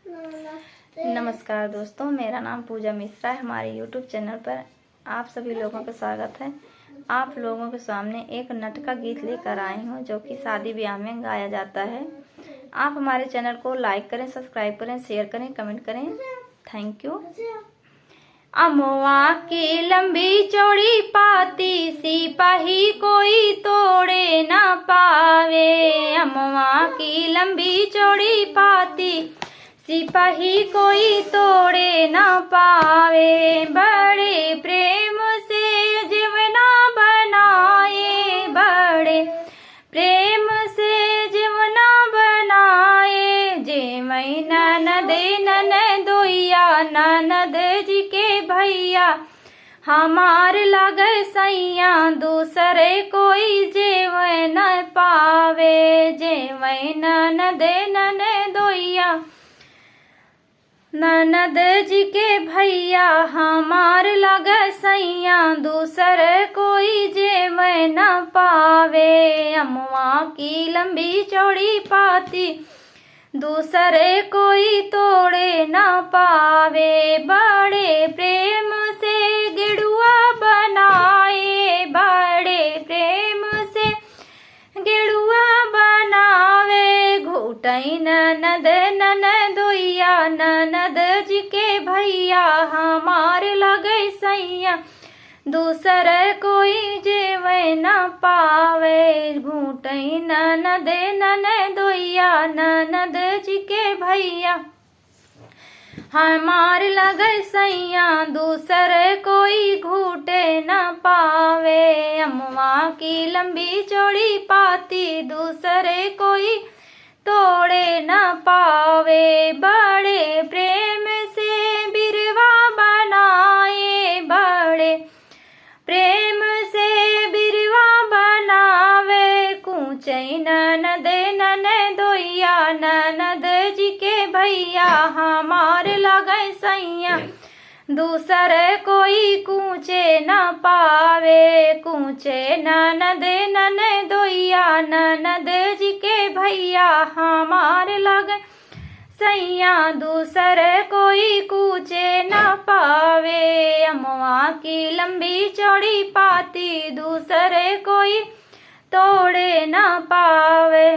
नमस्कार दोस्तों, मेरा नाम पूजा मिश्रा है। हमारे यूट्यूब चैनल पर आप सभी लोगों का स्वागत है। आप लोगों के सामने एक नट का गीत लेकर आई हूँ जो कि शादी ब्याह में गाया जाता है। आप हमारे चैनल को लाइक करें, सब्सक्राइब करें, शेयर करें, कमेंट करें। Thank you. अमवा की लंबी चौड़ी पाती, सिपाही कोई तोड़े ना पावे। अमवा की लंबी चौड़ी पाती, सिपाही कोई तोड़े ना पावे। बड़े प्रेम से जीवना बनाए, बड़े प्रेम से जीवना बनाए। जे मैं ननदे ननदोइया, ननद जी के भैया हमार लगे सैया, दूसरे कोई जेव न पावे। जेवै ननदे ननदोइया, ननद जी के भैया हमार लगे सैया, दूसरे कोई जेव न पावे। अमवा की लंबी चौड़ी पाती, दूसरे कोई तोड़े ना पावे। बड़े प्रेम से गिड़ुआ बनाए, बड़े प्रेम से गिड़ुआ बनावे। घुटई ननद ननदोइया, ननद जी के भैया हमार लगे सैया, दूसरे कोई जेव न पावे। घूटई ननद ननदोइया, ननद जी के भैया हमार लगे सैया, दूसरे कोई घूटे न पावे। अमवा की लंबी चौड़ी पाती, दूसरे कोई तोड़े न पावे। बड़े प्रेम से बिरवा बनाए, बड़े प्रेम से बिरवा बनावे। कूचई ननद ननदोइया, ननद जी के भैया हमार लगे सैया, दूसरे कोई कूचे न पावे। कूचे ननद ननदोइया, ननद जी के भैया हमार लगे सैया, दूसरे कोई कूचे न पावे। अमवा की लंबी चौड़ी पाती, दूसरे कोई तोड़े न पावे।